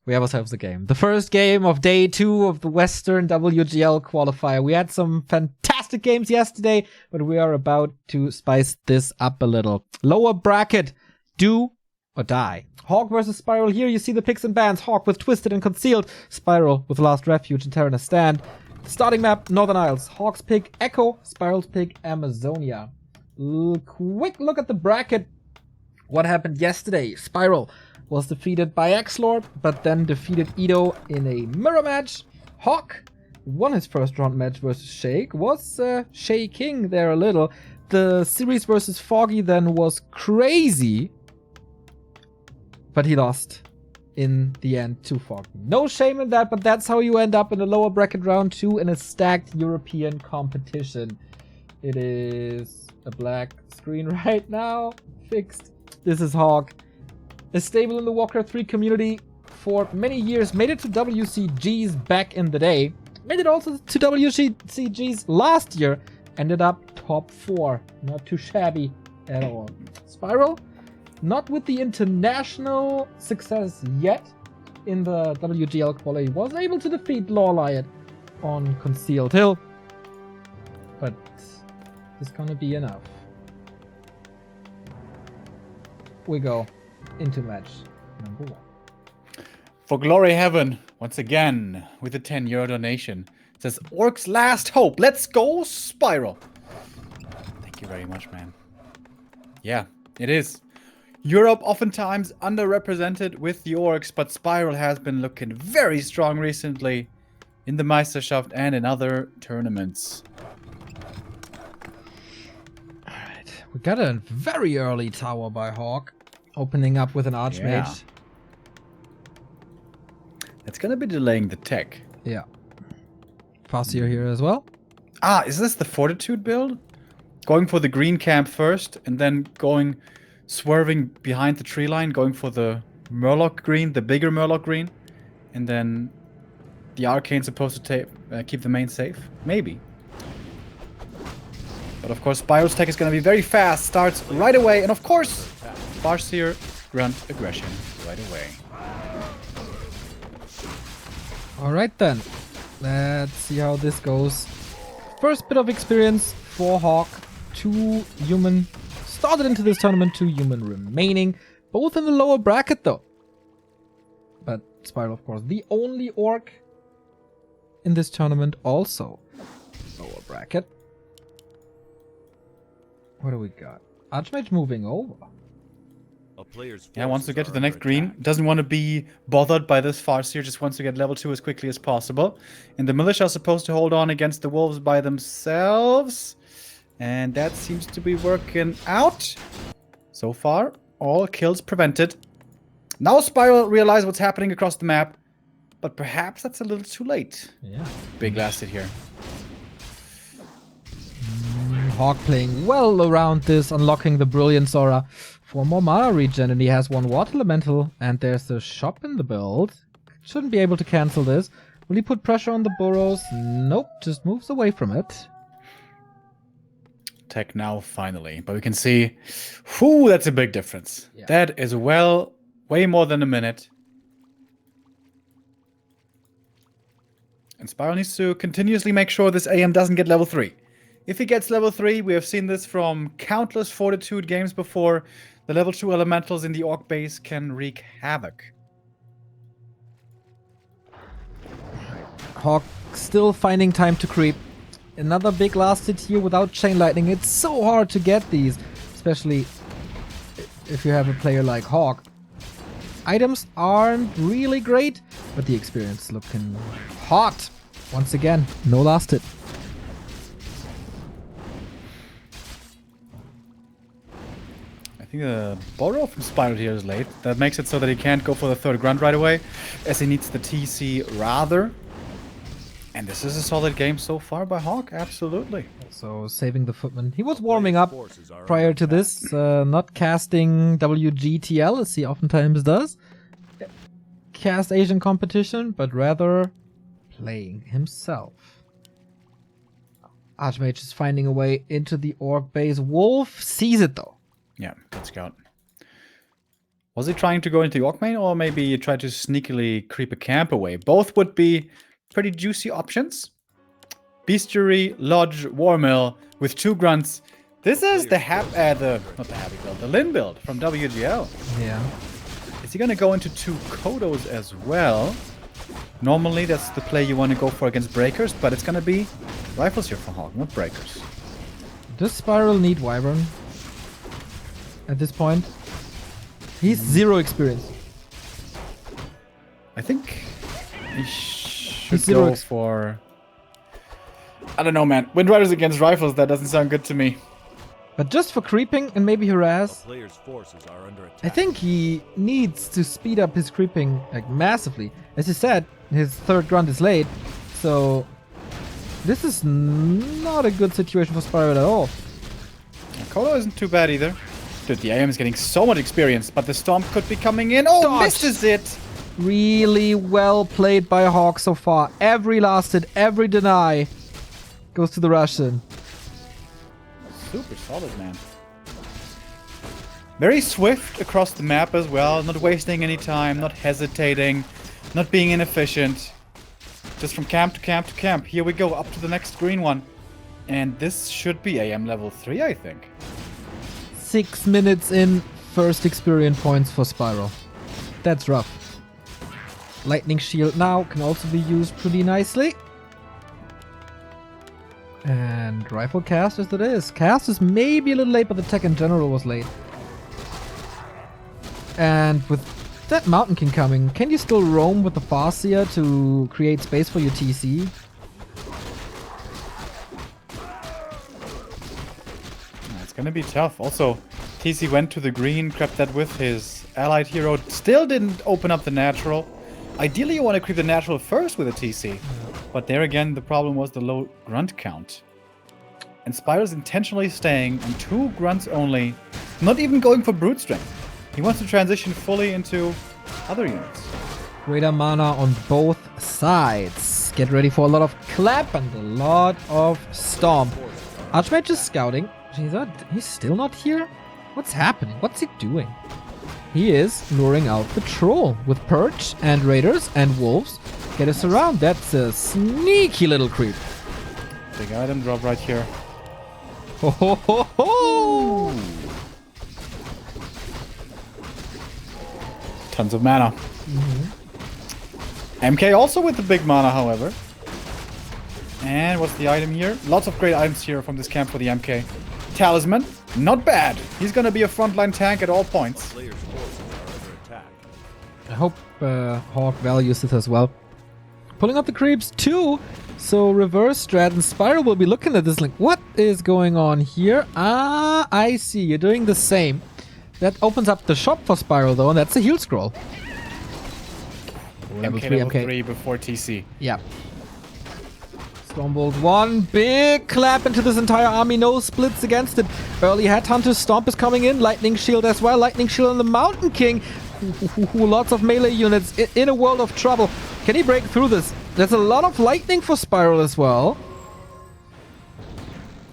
we have ourselves a game. The first game of day 2 of the Western WGL qualifier. We had some fantastic games yesterday, but we are about to spice this up a little. Lower bracket, do or die. HawK versus Spiral. Here you see the picks and bans. HawK with Twisted and Concealed. Spiral with Last Refuge and Terran Stand. Starting map, Northern Isles. HawK's pick, Echo. Spiral's pick, Amazonia. Quick look at the bracket. What happened yesterday? Spiral was defeated by X-Lord, but then defeated Edo in a mirror match. HawK won his first round match versus Shake. Was shaking there a little. The series versus Foggy then was crazy, but he lost in the end to Foggy. No shame in that, but that's how you end up in the lower bracket round 2 in a stacked European competition. It is a black screen right now. Fixed. This is HawK. Is stable in the Warcraft 3 community for many years. Made it to WCGs back in the day. Made it also to WCGs last year. Ended up top 4. Not too shabby at all. Spiral, not with the international success yet in the WGL quality. Was able to defeat Lawliot on Concealed Hill. But it's gonna be enough. We go into match number 1. For Glory Heaven, once again, with a €10 donation. It says, Orc's last hope. Let's go, Spiral. Thank you very much, man. Yeah, it is. Europe oftentimes underrepresented with the Orcs, but Spiral has been looking very strong recently in the Meisterschaft and in other tournaments. Alright, we got a very early tower by HawK. Opening up with an Archmage. Yeah. It's gonna be delaying the tech. Yeah. Farseer here as well. Ah, is this the Fortitude build? Going for the green camp first, and then swerving behind the tree line, going for the Murloc green, the bigger Murloc green, and then the Arcane's supposed to keep the main safe? Maybe. But of course, Spiral's tech is gonna be very fast, starts right away, and of course, Farseer grunt aggression right away. Alright then. Let's see how this goes. First bit of experience for HawK. 2 human started into this tournament, 2 human remaining. Both in the lower bracket though. But Spiral, of course, the only orc in this tournament also. Lower bracket. What do we got? Archmage moving over. Yeah, wants to get to the next green. Doesn't want to be bothered by this Farseer. Just wants to get level 2 as quickly as possible. And the militia are supposed to hold on against the wolves by themselves. And that seems to be working out. So far, all kills prevented. Now Spiral realizes what's happening across the map. But perhaps that's a little too late. Yeah. Big lasted here. HawK playing well around this, unlocking the Brilliance Aura for more mana regen, and he has 1 Water Elemental, and there's a shop in the build. Shouldn't be able to cancel this. Will he put pressure on the burrows? Nope, just moves away from it. Tech now, finally. But we can see, whoo, that's a big difference. Yeah. That is way more than a minute. And Spiral needs to continuously make sure this AM doesn't get level 3. If he gets level 3, we have seen this from countless Fortitude games before, the level 2 elementals in the Orc base can wreak havoc. HawK still finding time to creep. Another big last hit here without Chain Lightning. It's so hard to get these, especially if you have a player like HawK. Items aren't really great, but the experience looking hot. Once again, no last hit. I think the borrow from Spiral here is late. That makes it so that he can't go for the 3rd grunt right away, as he needs the TC rather. And this is a solid game so far by HawK, absolutely. So saving the footman. He was warming up prior to this, not casting WGTL as he oftentimes does. Cast Asian competition, but rather playing himself. Archmage is finding a way into the orc base. Wolf sees it though. Yeah, good scout. Was he trying to go into York main, or maybe try to sneakily creep a camp away? Both would be pretty juicy options. Bestiary, Lodge, Warmill with 2 grunts. This is the the Lin build from WGL. Yeah. Is he gonna go into 2 Kodos as well? Normally that's the play you want to go for against breakers, but it's gonna be rifles here for HawK, not breakers. Does Spiral need Wyvern at this point? He's 0 experience. I think he should go for... I don't know, man. Windriders against rifles, that doesn't sound good to me. But just for creeping and maybe harass, Player's forces are under attack. I think he needs to speed up his creeping like massively. As you said, his 3rd grunt is late, so this is not a good situation for Spiral at all. Kodo isn't too bad either. Dude, the AM is getting so much experience, but the Storm could be coming in. Oh, Dodge. misses it! Really well played by HawK so far. Every last hit, every deny goes to the Russian. Super solid, man. Very swift across the map as well, not wasting any time, not hesitating, not being inefficient. Just from camp to camp to camp. Here we go, up to the next green one. And this should be AM level 3, I think. 6 minutes in, first experience points for Spiral. That's rough. Lightning Shield now can also be used pretty nicely. And Rifle cast as it is. Cast is maybe a little late, but the tech in general was late. And with that Mountain King coming, can you still roam with the Farseer to create space for your TC? It's gonna be tough. Also, TC went to the green, crept that with his allied hero. Still didn't open up the natural. Ideally, you want to creep the natural first with a TC. But there again, the problem was the low grunt count. And Spiral's intentionally staying on 2 grunts only, not even going for brute strength. He wants to transition fully into other units. Greater mana on both sides. Get ready for a lot of clap and a lot of stomp. Archmage is scouting. He's still not here? What's happening? What's he doing? He is luring out the troll with Perch and Raiders and Wolves. Get us around. That's a sneaky little creep. Big item drop right here. Ho ho ho ho! Tons of mana. MK also with the big mana, however. And what's the item here? Lots of great items here from this camp for the MK. Talisman, not bad. He's gonna be a frontline tank at all points. Player's forces are under attack. I hope HawK values it as well. Pulling up the creeps too. So reverse strat and Spiral will be looking at this like, what is going on here? Ah, I see. You're doing the same. That opens up the shop for Spiral though, and that's a heal scroll. Level 3 level MK. 3 before TC. Yeah. Stormbolt 1. Big clap into this entire army. No splits against it. Early Headhunter Stomp is coming in. Lightning Shield as well. Lightning Shield on the Mountain King. Lots of melee units in a world of trouble. Can he break through this? There's a lot of lightning for Spiral as well.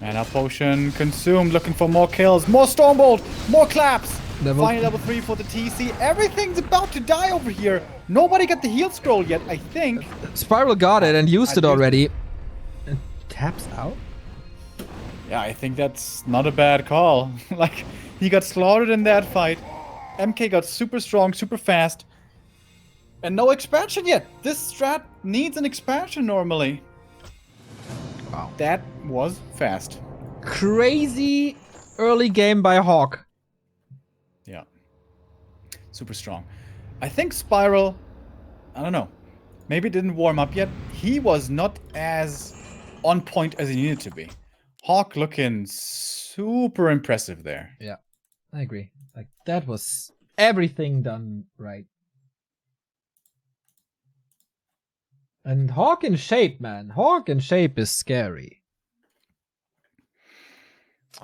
Mana potion consumed, looking for more kills, more Stormbolt, more claps. Final level 3 for the TC. Everything's about to die over here. Nobody got the heal scroll yet, I think. Spiral got it and used it already. And taps out? Yeah, I think that's not a bad call. Like, he got slaughtered in that fight. MK got super strong, super fast. And no expansion yet. This strat needs an expansion normally. Wow. That was fast. Crazy early game by HawK. Yeah. Super strong. I think Spiral, I don't know, maybe it didn't warm up yet. He was not as on point as he needed to be. HawK looking super impressive there. Yeah, I agree. Like, that was everything done right. And HawK in shape, man. HawK in shape is scary.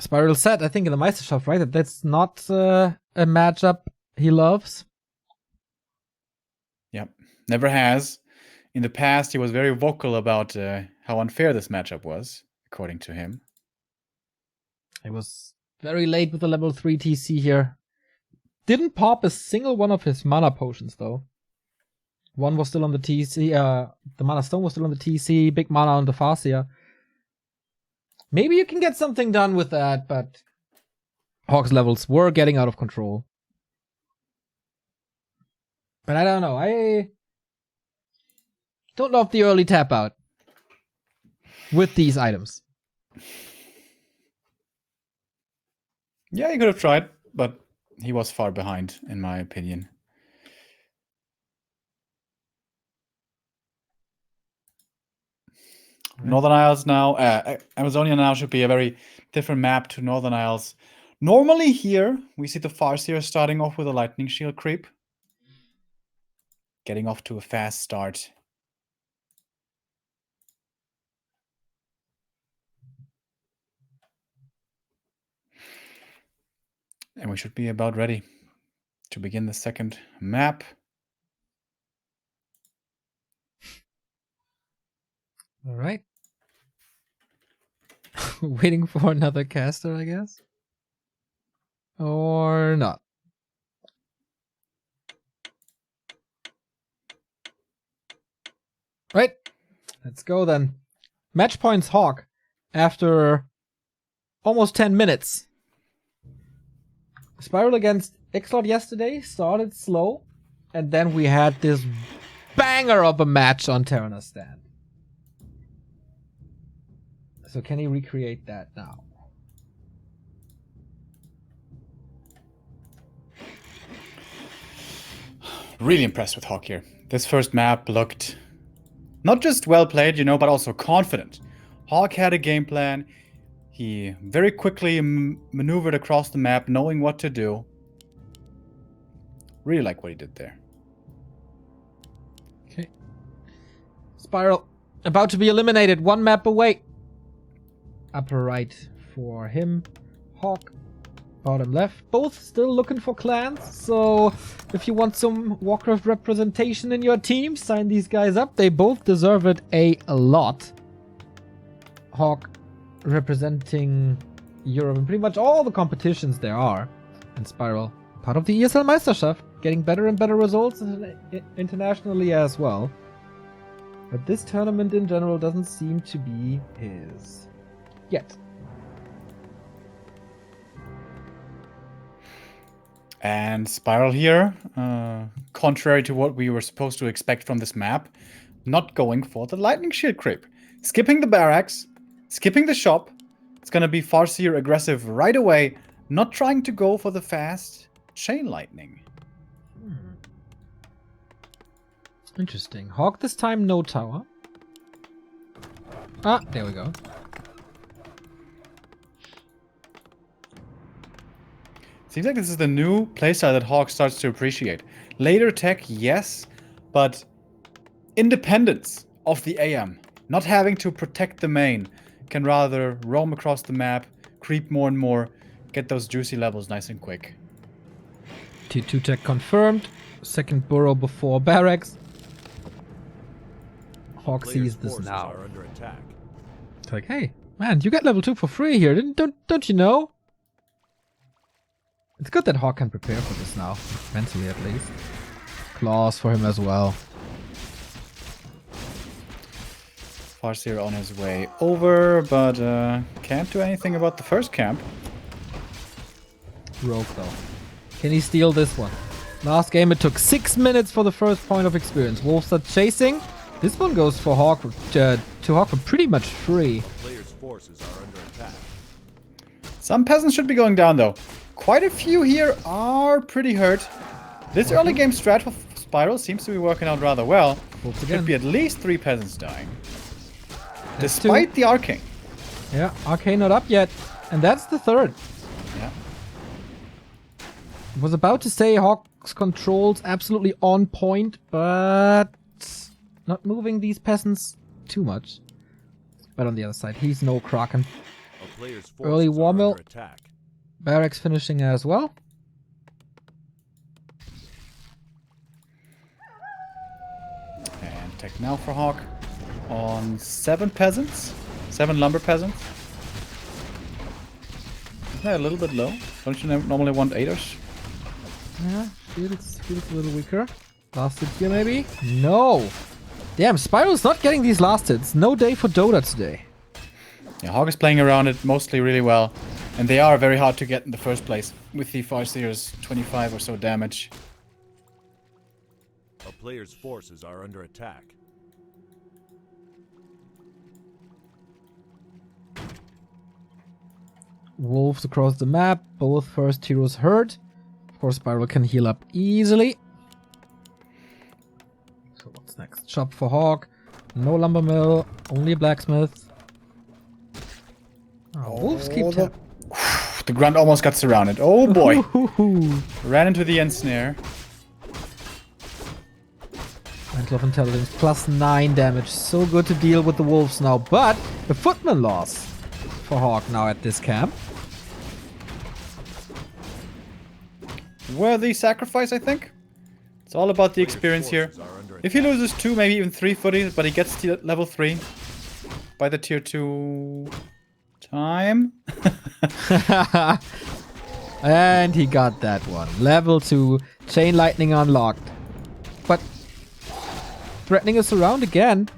Spiral said, I think in the Meisterschaft, right, that that's not a matchup he loves. Yep, never has. In the past, he was very vocal about how unfair this matchup was, according to him. It was very late with the level 3 TC here. didn't pop a single one of his mana potions, though. One was still on the TC, the mana stone was still on the TC, big mana on the Farseer. Maybe you can get something done with that, but HawK's levels were getting out of control. But I don't know, I don't love the early tap out with these items. Yeah, he could have tried, but he was far behind, in my opinion. Northern Isles now, Amazonia now should be a very different map to Northern Isles. Normally here, we see the Farseer starting off with a Lightning Shield creep. Getting off to a fast start. And we should be about ready to begin the second map. All right. Waiting for another caster, I guess. Or not. Right. Let's go then. Match points HawK after almost 10 minutes. Spiral against Ixlot yesterday started slow, and then we had this banger of a match on Terraner's stand. So can he recreate that now? Really impressed with HawK here. This first map looked not just well played, you know, but also confident. HawK had a game plan. He very quickly maneuvered across the map, knowing what to do. Really like what he did there. Okay. Spiral about to be eliminated. One map away. Upper right for him. HawK. Bottom left. Both still looking for clans. So if you want some Warcraft representation in your team, sign these guys up. They both deserve it a lot. HawK representing Europe in pretty much all the competitions there are. And Spiral, part of the ESL Meisterschaft, getting better and better results internationally as well. But this tournament in general doesn't seem to be his yet. And Spiral here, contrary to what we were supposed to expect from this map, not going for the Lightning Shield creep. Skipping the barracks, skipping the shop. It's going to be Farseer aggressive right away, not trying to go for the fast Chain Lightning. Interesting. HawK this time, no tower. Ah, there we go. Seems like this is the new playstyle that HawK starts to appreciate. Later tech, yes, but independence of the AM. Not having to protect the main. Can rather roam across the map, creep more and more, get those juicy levels nice and quick. T2 tech confirmed. Second burrow before barracks. HawK sees this now. Are under attack. It's like, hey, man, you get level 2 for free here. Don't you know? It's good that HawK can prepare for this now. Mentally, at least. Claws for him as well. Farseer on his way over, but can't do anything about the first camp. Rogue, though. Can he steal this one? Last game, it took 6 minutes for the first point of experience. Wolves are chasing. This one goes for HawK, to HawK for pretty much free. Players' forces are under attack. Some peasants should be going down, though. Quite a few here are pretty hurt. This early game strat for Spiral seems to be working out rather well. Should be at least 3 peasants dying. Despite the Arcane. Yeah, Arcane not up yet. And that's the third. Yeah. I was about to say HawK's controls absolutely on point, but not moving these peasants too much. But on the other side, he's no Kraken. A player's Early forces war are mill. under attack. Barracks finishing as well. And tech now for HawK on 7 peasants. 7 lumber peasants. Isn't that a little bit low? Don't you normally want 8ers? Yeah, feels a little weaker. Last hit here maybe? No! Damn, Spiral's not getting these last hits. No day for Dota today. Yeah, HawK is playing around it mostly really well. And they are very hard to get in the first place with the Farseer's 25 or so damage. A player's forces are under attack. Wolves across the map. Both first heroes hurt. Of course, Spiral can heal up easily. So what's next? Shop for HawK. No lumber mill. Only a blacksmith. Oh, wolves keep tap. The grunt almost got surrounded. Oh boy. Ran into the end snare. Mantle of Intelligence plus 9 damage. So good to deal with the wolves now. But the footman loss for HawK now at this camp. Worthy sacrifice, I think. It's all about the experience here. If he loses 2, maybe even 3 footies, but he gets to level 3 by the tier 2 time. And he got that one. Level 2. Chain Lightning unlocked. But threatening a surround again.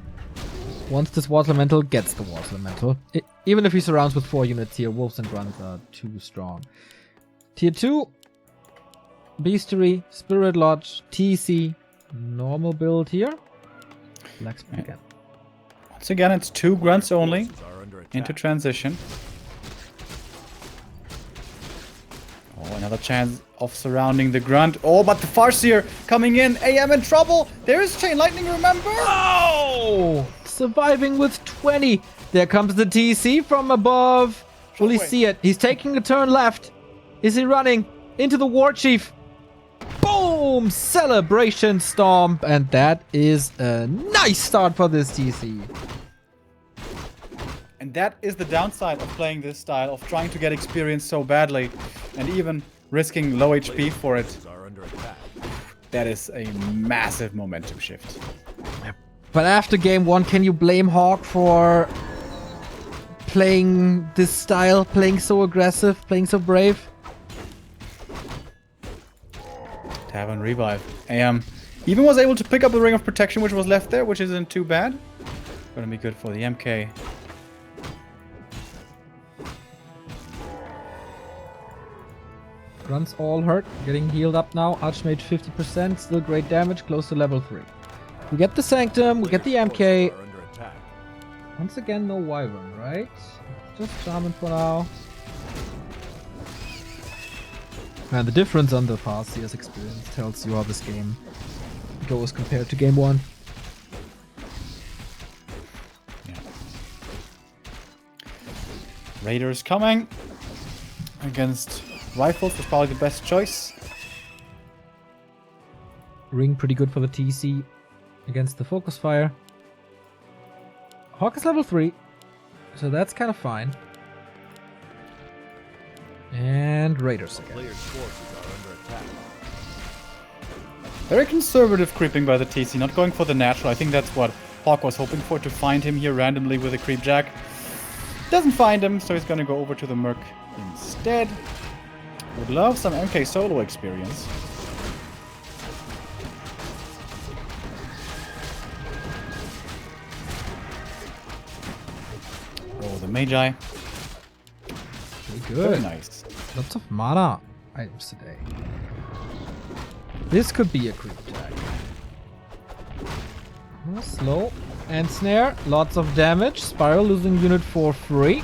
Once this Water Elemental gets the Water Elemental. Even if he surrounds with 4 units here, Wolves and Grunts are too strong. Tier 2. Beastery, Spirit Lodge, TC. Normal build here. Blacksmith again. Once again, it's 2 grunts only Forces are under attack. into transition. Oh, another chance of surrounding the grunt. Oh, but the Farseer coming in. AM in trouble. There is Chain Lightning, remember? Oh! Surviving with 20. There comes the TC from above. Will he see it? He's taking a turn left. Is he running into the War Chief? Boom! Celebration Stomp. And that is a nice start for this TC. And that is the downside of playing this style, of trying to get experience so badly, and even risking low HP for it. Forces are under attack. That is a massive momentum shift. But after game 1, can you blame HawK for playing this style, playing so aggressive, playing so brave? Tavern revive. AM even was able to pick up the Ring of Protection which was left there, which isn't too bad. Gonna be good for the MK. Grunts all hurt, getting healed up now. Archmage 50%, still great damage, close to level 3. We get the Sanctum, we get the MK. Forces are under attack. Once again, no Wyvern, right? Just Shaman for now. Man, the difference on the past year's experience tells you how this game goes compared to game 1. Yeah. Raiders coming against Rifles was probably the best choice. Ring pretty good for the TC against the Focus Fire. HawK is level 3, so that's kind of fine. And Raiders again. Players' forces are under attack. Very conservative creeping by the TC, not going for the natural. I think that's what HawK was hoping for, to find him here randomly with a creep jack. Doesn't find him, so he's gonna go over to the Merc instead. Would love some MK solo experience. Oh, the Magi. Pretty Very good. nice. Lots of mana items today. This could be a creep jack. Slow and snare. Lots of damage. Spiral losing unit for free.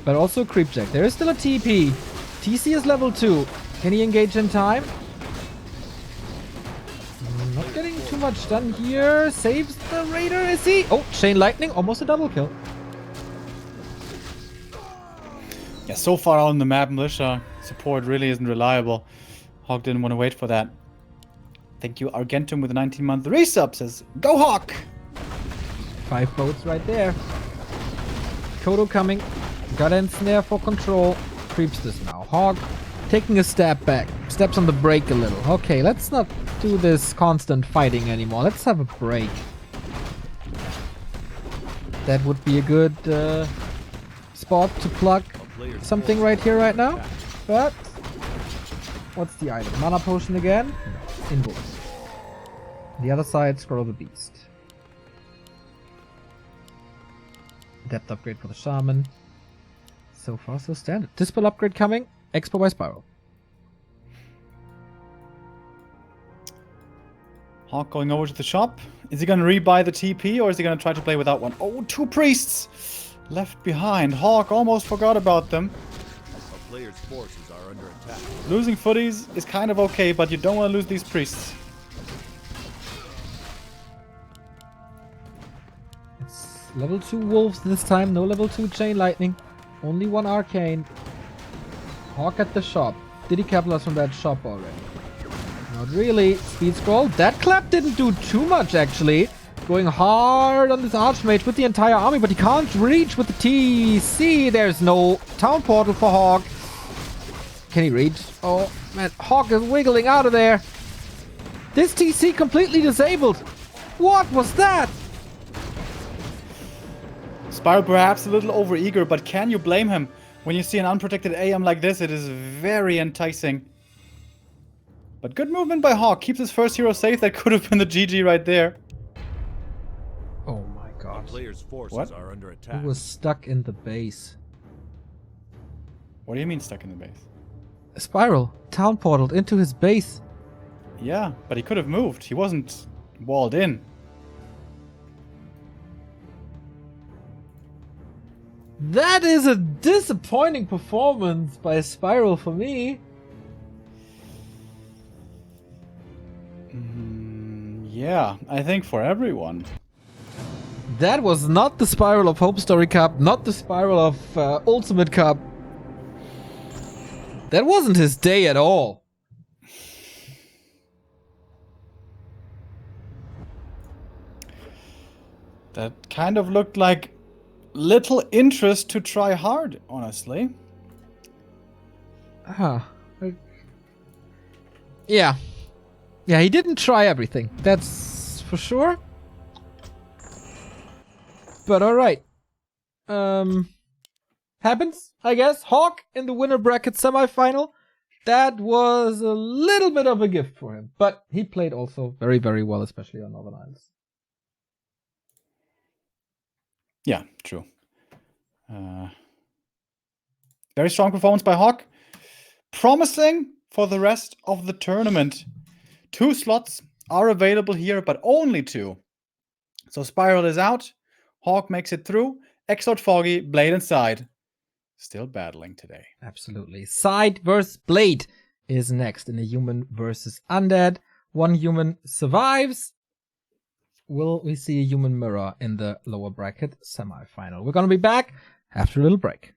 But also a creep jack. There is still a TP. TC is level 2. Can he engage in time? Not getting too much done here. Saves the Raider, is he? Oh, Chain Lightning. Almost a double kill. Yeah, so far on the map, Militia support really isn't reliable. HawK didn't want to wait for that. Thank you, Argentum with a 19-month resub says, go HawK! 5 boats right there. Kodo coming. Got in snare for control. Creeps this now. HawK taking a step back. Steps on the brake a little. Okay, let's not do this constant fighting anymore. Let's have a break. That would be a good spot to plug something right here, right now. But What's the item? Mana potion again? No. Invoice. The other side, Scroll of the Beast. Depth upgrade for the Shaman. So far, so standard. Dispel upgrade coming. Expo by Spiral. HawK going over to the shop. Is he going to rebuy the TP or is he going to try to play without one? Oh, 2 priests left behind. HawK almost forgot about them. A player's forces are under attack. Losing footies is kind of okay, but you don't want to lose these priests. It's level 2 wolves this time. No level 2 chain lightning. Only 1 arcane. HawK at the shop. Did he capitalize from that shop already? Not really. Speed scroll. That clap didn't do too much, actually. Going hard on this Archmage with the entire army, but he can't reach with the TC. There's no town portal for HawK. Can he reach? Oh, man. HawK is wiggling out of there. This TC completely disabled. What was that? Spiral perhaps a little overeager, but can you blame him? When you see an unprotected AM like this, it is very enticing. But good movement by HawK. Keeps his first hero safe. That could have been the GG right there. Oh my god. A player's forces are under attack. He was stuck in the base. What do you mean stuck in the base? Spiral town portaled into his base. Yeah, but he could have moved. He wasn't walled in. That is a disappointing performance by Spiral for me. Yeah, I think for everyone. That was not the Spiral of Hope Story Cup, not the Spiral of Ultimate Cup. That wasn't his day at all. That kind of looked like little interest to try hard, honestly. Yeah. Yeah, he didn't try everything. That's for sure. But alright. Happens, I guess. HawK in the winner bracket semifinal. That was a little bit of a gift for him. But he played also very, very well, especially on Northern Isles. Yeah, true. Very strong performance by HawK. Promising for the rest of the tournament. 2 slots are available here, but only 2. So Spiral is out. HawK makes it through. Exort Foggy, Blade and Side. Still battling today. Absolutely. Side versus Blade is next in a human versus undead. 1 human survives. Will we see a human mirror in the lower bracket semi-final? We're going to be back after a little break.